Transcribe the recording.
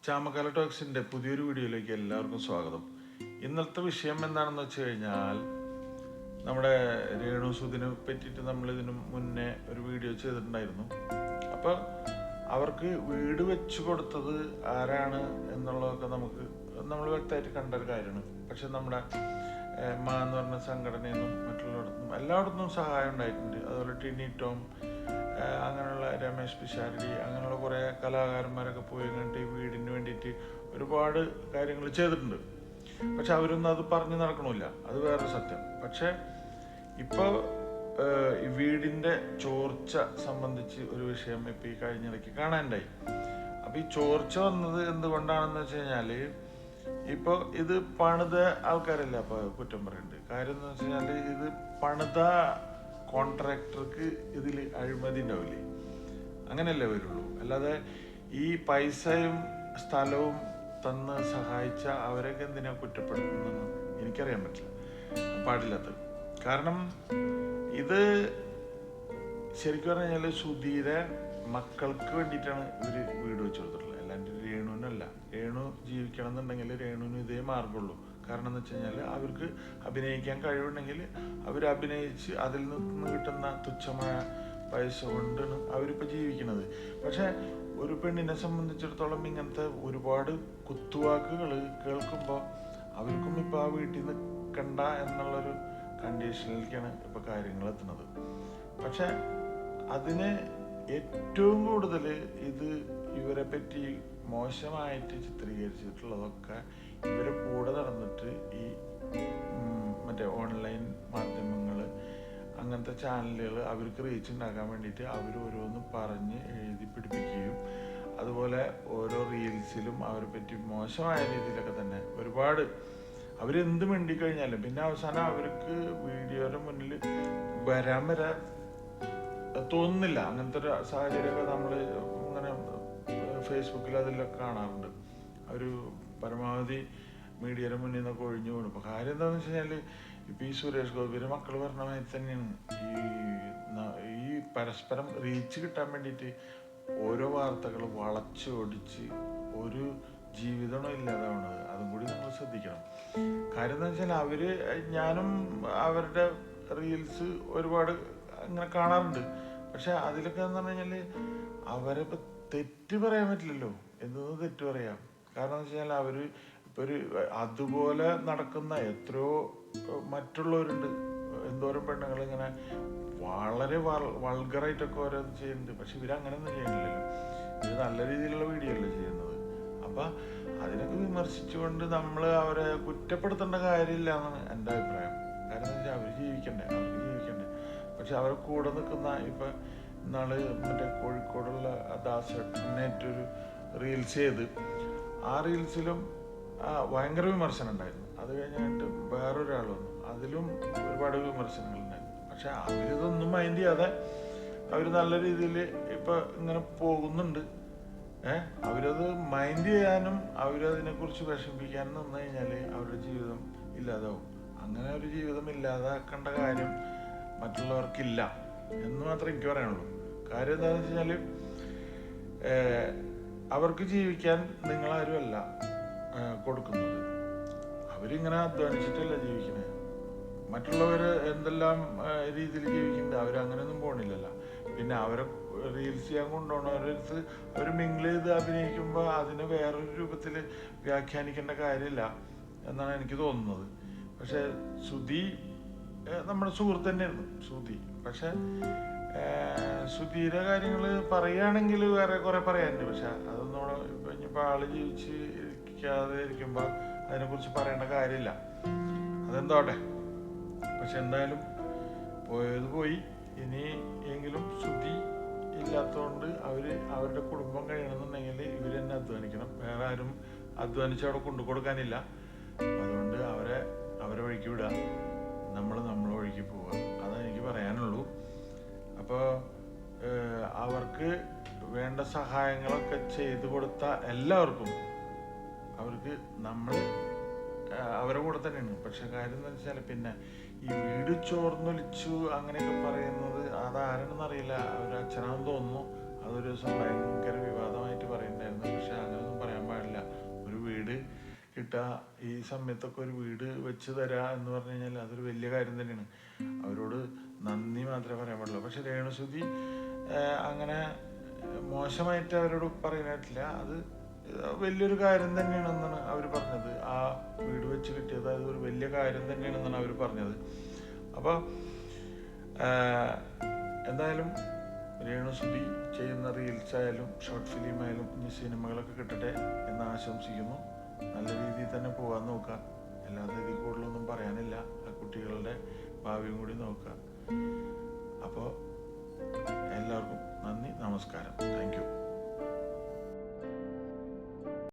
ചാമക്കാല ടോക്സിൻ്റെ പുതിയൊരു വീഡിയോയിലേക്ക് എല്ലാവർക്കും സ്വാഗതം. ഇന്നത്തെ വിഷയം എന്താണെന്ന് വെച്ച് കഴിഞ്ഞാൽ, നമ്മുടെ രേണു സുധിനെ പറ്റിയിട്ട് നമ്മൾ ഇതിനു മുന്നേ ഒരു വീഡിയോ ചെയ്തിട്ടുണ്ടായിരുന്നു. അപ്പോൾ അവർക്ക് വീട് വെച്ച് കൊടുത്തത് ആരാണ് എന്നുള്ളതൊക്കെ നമ്മൾ വ്യക്തമായിട്ട് കണ്ട ഒരു കാര്യമാണ്. പക്ഷെ നമ്മുടെ എന്ന് പറഞ്ഞ സംഘടനയിൽ നിന്നും മറ്റുള്ളയിടത്തും എല്ലായിടത്തും സഹായം ഉണ്ടായിട്ടുണ്ട്. അതുപോലെ ടിനി ടോം, അങ്ങനെയുള്ള രമേശ് പിഷാരടി, അങ്ങനെയുള്ള കുറേ കലാകാരന്മാരൊക്കെ പോയി കണ്ടിട്ട് ഈ വീടിന് വേണ്ടിയിട്ട് ഒരുപാട് കാര്യങ്ങൾ ചെയ്തിട്ടുണ്ട്. പക്ഷെ അവരൊന്നും അത് പറഞ്ഞു നടക്കണമില്ല, അത് വേറൊരു സത്യം. പക്ഷെ ഇപ്പോൾ ഈ വീടിൻ്റെ ചോർച്ച സംബന്ധിച്ച് ഒരു വിഷയം ഇപ്പോൾ ഈ കഴിഞ്ഞിടയ്ക്ക് കാണാനുണ്ടായി. അപ്പോൾ ഈ ചോർച്ച വന്നത് എന്തുകൊണ്ടാണെന്ന് വെച്ച് കഴിഞ്ഞാൽ, ഇപ്പോൾ ഇത് പണിത ആൾക്കാരല്ല അപ്പോൾ കുറ്റം പറയുന്നുണ്ട്. കാര്യം എന്ന് വെച്ച് കഴിഞ്ഞാൽ, ഇത് പണിത കോൺട്രാക്ടർക്ക് ഇതിൽ അഴിമതി ഉണ്ടാവില്ലേ, അങ്ങനെയല്ലേ വരുള്ളൂ. അല്ലാതെ ഈ പൈസയും സ്ഥലവും തന്ന് സഹായിച്ച അവരൊക്കെ എന്തിനാ കുറ്റപ്പെടുത്തുന്നതെന്ന് എനിക്കറിയാൻ പാടില്ലാത്തത്. കാരണം ഇത് ശരിക്കും പറഞ്ഞു കഴിഞ്ഞാൽ സുധീരെ മക്കൾക്ക് വേണ്ടിയിട്ടാണ് ഇവർ വീട് വെച്ച് കൊടുത്തിട്ടുള്ളത്, അല്ലാണ്ട് രേണുവിനല്ല. രേണു ജീവിക്കണം എന്നുണ്ടെങ്കിൽ രേണുവിന് ഇതേ മാർഗമുള്ളൂ. കാരണം എന്ന് വെച്ച് കഴിഞ്ഞാൽ, അവർക്ക് അഭിനയിക്കാൻ കഴിവുണ്ടെങ്കിൽ അവർ അഭിനയിച്ച് അതിൽ നിന്ന് കിട്ടുന്ന തുച്ഛമായ പൈസ കൊണ്ടാണ് അവരിപ്പോൾ ജീവിക്കുന്നത്. പക്ഷെ ഒരു പെണ്ണിനെ സംബന്ധിച്ചിടത്തോളം ഇങ്ങനത്തെ ഒരുപാട് കുത്തുവാക്കുകൾ കേൾക്കുമ്പോൾ അവർക്കും ഇപ്പോൾ ആ വീട്ടിൽ നിൽക്കണ്ട എന്നുള്ളൊരു കണ്ടീഷനിലേക്കാണ് ഇപ്പോൾ കാര്യങ്ങൾ എത്തുന്നത്. പക്ഷെ അതിന് ഏറ്റവും കൂടുതൽ ഇവരെ പറ്റി മോശമായിട്ട് ചിത്രീകരിച്ചിട്ടുള്ളതൊക്കെ ഇവരെ കൂടെ നടന്നിട്ട് ഈ മറ്റേ ഓൺലൈൻ മാധ്യമങ്ങൾ, അങ്ങനത്തെ ചാനലുകൾ അവർക്ക് റീച്ച് ഉണ്ടാക്കാൻ വേണ്ടിയിട്ട് അവർ ഓരോന്ന് പറഞ്ഞ് എഴുതി പിടിപ്പിക്കുകയും അതുപോലെ ഓരോ റീൽസിലും അവരെ പറ്റി മോശമായ രീതിയിലൊക്കെ തന്നെ ഒരുപാട് അവരെന്ത് മിണ്ടിക്കഴിഞ്ഞാലും പിന്നെ അവസാനം അവർക്ക് വീഡിയോയുടെ മുന്നിൽ വരാൻ വരെ തോന്നുന്നില്ല. അങ്ങനത്തെ ഒരു സാഹചര്യമൊക്കെ നമ്മൾ ഇങ്ങനെ ഫേസ്ബുക്കിൽ അതിലൊക്കെ കാണാറുണ്ട്. അവർ പരമാവധി മീഡിയയുടെ മുന്നിൽ നിന്നൊക്കെ ഒഴിഞ്ഞു പോകും. ഇപ്പോൾ കാര്യം എന്താണെന്ന് വെച്ച് കഴിഞ്ഞാൽ, ഇപ്പം ഈ സുരേഷ് ഗോപിയുടെ മക്കൾ പറഞ്ഞ മാതിരി തന്നെയാണ് ഈ പരസ്പരം റീച്ച് കിട്ടാൻ വേണ്ടിയിട്ട് ഓരോ വാർത്തകൾ വളച്ചൊടിച്ച് ഒരു ജീവിതമാണോ ഇല്ലാതാവണത്. അതും കൂടി നമ്മൾ ശ്രദ്ധിക്കണം. കാര്യം എന്താ വെച്ചാൽ, ഞാനും അവരുടെ റീൽസ് ഒരുപാട് ഇങ്ങനെ കാണാറുണ്ട്. പക്ഷെ അതിലൊക്കെ എന്ന് പറഞ്ഞു കഴിഞ്ഞാൽ അവരെ ഇപ്പം തെറ്റ് പറയാൻ പറ്റില്ലല്ലോ, എന്തെന്ന് തെറ്റ് പറയാം. കാരണം എന്ന് വെച്ച് കഴിഞ്ഞാൽ, അവർ ഇപ്പോൾ അതുപോലെ നടക്കുന്ന എത്രയോ മറ്റുള്ളവരുണ്ട്. എന്തോരം പെണ്ണുങ്ങൾ ഇങ്ങനെ വളരെ വൾഗറായിട്ടൊക്കെ ഓരോന്ന് ചെയ്യുന്നുണ്ട്. പക്ഷെ ഇവരങ്ങനെയൊന്നും ചെയ്യണില്ലല്ലോ. ഇത് നല്ല രീതിയിലുള്ള വീഡിയോ അല്ലേ ചെയ്യുന്നത്. അപ്പം അതിനൊക്കെ വിമർശിച്ചുകൊണ്ട് നമ്മൾ അവരെ കുറ്റപ്പെടുത്തേണ്ട കാര്യമില്ല എന്നാണ് എൻ്റെ അഭിപ്രായം. കാരണം എന്ന് വെച്ചാൽ അവർക്ക് ജീവിക്കണ്ടേ. പക്ഷെ അവരെ കൂടെ നിൽക്കുന്ന ഇപ്പം ഇന്നാള് മറ്റേ കോഴിക്കോടുള്ള ദാസേട്ടനായിട്ടൊരു റീൽസ് ചെയ്ത്, ആ റീൽസിലും ഭയങ്കര വിമർശനം ഉണ്ടായിരുന്നു. അത് കഴിഞ്ഞിട്ട് വേറൊരാൾ വന്നു, അതിലും ഒരുപാട് വിമർശനങ്ങളുണ്ടായിരുന്നു. പക്ഷെ അവരിതൊന്നും മൈൻഡ് ചെയ്യാതെ അവർ നല്ല രീതിയിൽ ഇപ്പം ഇങ്ങനെ പോകുന്നുണ്ട്. അവരത് മൈൻഡ് ചെയ്യാനും അവരതിനെക്കുറിച്ച് വിഷമിപ്പിക്കാനും നിന്ന് കഴിഞ്ഞാൽ അവരുടെ ജീവിതം ഇല്ലാതാവും. അങ്ങനെ ഒരു ജീവിതം ഇല്ലാതാക്കേണ്ട കാര്യം മറ്റുള്ളവർക്കില്ല എന്ന് മാത്രമേ എനിക്ക് പറയാനുള്ളൂ. കാര്യം എന്താണെന്ന് വെച്ച് കഴിഞ്ഞാൽ, അവർക്ക് ജീവിക്കാൻ നിങ്ങളാരുമല്ല കൊടുക്കുന്നത്. അവരിങ്ങനെ അധ്വാനിച്ചിട്ടല്ല ജീവിക്കണേ. മറ്റുള്ളവർ എന്തെല്ലാം രീതിയിൽ ജീവിക്കുന്നുണ്ട്, അവരങ്ങനെയൊന്നും പോകണില്ലല്ലോ. പിന്നെ അവരെ റീൽസ് ചെയ്യാൻ കൊണ്ടുപോകണവരടുത്ത് അവർ മിങ്കിൾ ചെയ്ത് അഭിനയിക്കുമ്പോൾ അതിനെ വേറൊരു രൂപത്തിൽ വ്യാഖ്യാനിക്കേണ്ട കാര്യമില്ല എന്നാണ് എനിക്ക് തോന്നുന്നത്. പക്ഷെ സുധി നമ്മുടെ സുഹൃത്ത് തന്നെയായിരുന്നു സുധി. പക്ഷെ സുധീരെ കാര്യങ്ങൾ പറയുകയാണെങ്കിൽ വേറെ കുറെ പറയാനുണ്ട്. പക്ഷെ അതൊന്നും ഇപ്പം ഇനിയിപ്പോൾ ആള് ജീവിച്ച് ഇരിക്കാതെ ഇരിക്കുമ്പോൾ അതിനെക്കുറിച്ച് പറയേണ്ട കാര്യമില്ല. അതെന്തോട്ടെ. പക്ഷെ എന്തായാലും പോയത് പോയി. ഇനി എങ്കിലും സുധി ഇല്ലാത്തതുകൊണ്ട് അവരുടെ കുടുംബം കഴിയണമെന്നുണ്ടെങ്കിൽ ഇവർ തന്നെ അധ്വാനിക്കണം. വേറെ ആരും അധ്വാനിച്ച് അവിടെ കൊണ്ടു കൊടുക്കാനില്ല. അതുകൊണ്ട് അവരെ വഴിക്ക് വിടുക, നമ്മളെ വഴിക്ക് പോവുക. അതാണ് എനിക്ക് പറയാനുള്ളൂ. അപ്പോൾ അവർക്ക് വേണ്ട സഹായങ്ങളൊക്കെ ചെയ്തു കൊടുത്ത എല്ലാവർക്കും അവർക്ക് നമ്മൾ അവരെ കൂടെ തന്നെയാണ്. പക്ഷെ കാര്യം എന്താ വെച്ചാൽ, പിന്നെ ഈ വീട് ചോർന്നൊലിച്ചു അങ്ങനെയൊക്കെ പറയുന്നത് അതാരെന്ന് അറിയില്ല. അവരച്ഛനാണെന്ന് തോന്നുന്നു. അതൊരു ദിവസം ഭയങ്കര വിവാദമായിട്ട് പറയുന്നുണ്ടായിരുന്നു. പക്ഷെ അങ്ങനെയൊന്നും പറയാൻ പാടില്ല. ഈ സമയത്തൊക്കെ ഒരു വീട് വെച്ച് തരാ എന്ന് പറഞ്ഞു കഴിഞ്ഞാൽ അതൊരു വലിയ കാര്യം തന്നെയാണ്. അവരോട് നന്ദി മാത്രമേ പറയാൻ പാടുള്ളൂ. പക്ഷെ രേണുസുതി അങ്ങനെ മോശമായിട്ട് അവരോട് പറയാനായിട്ടില്ല. അത് വലിയൊരു കാര്യം തന്നെയാണെന്നാണ് അവർ പറഞ്ഞത്. ആ വീട് വെച്ച് കിട്ടിയത് അത് ഒരു വലിയ കാര്യം തന്നെയാണെന്നാണ് അവർ പറഞ്ഞത്. അപ്പോൾ എന്തായാലും രേണുസുതി ചെയ്യുന്ന റീൽസ് ആയാലും ഷോർട്ട് ഫിലിം ആയാലും ഇനി സിനിമകളൊക്കെ കിട്ടട്ടെ എന്ന് ആശംസിക്കുന്നു. നല്ല രീതിയിൽ തന്നെ പോകാൻ നോക്കുക. അല്ലാതെ ഇതിൽ കൂടുതലൊന്നും പറയാനില്ല. ആ കുട്ടികളുടെ ഭാവിയും കൂടി നോക്കുക. അപ്പോൾ എല്ലാവർക്കും നന്ദി, നമസ്കാരം, താങ്ക് യു.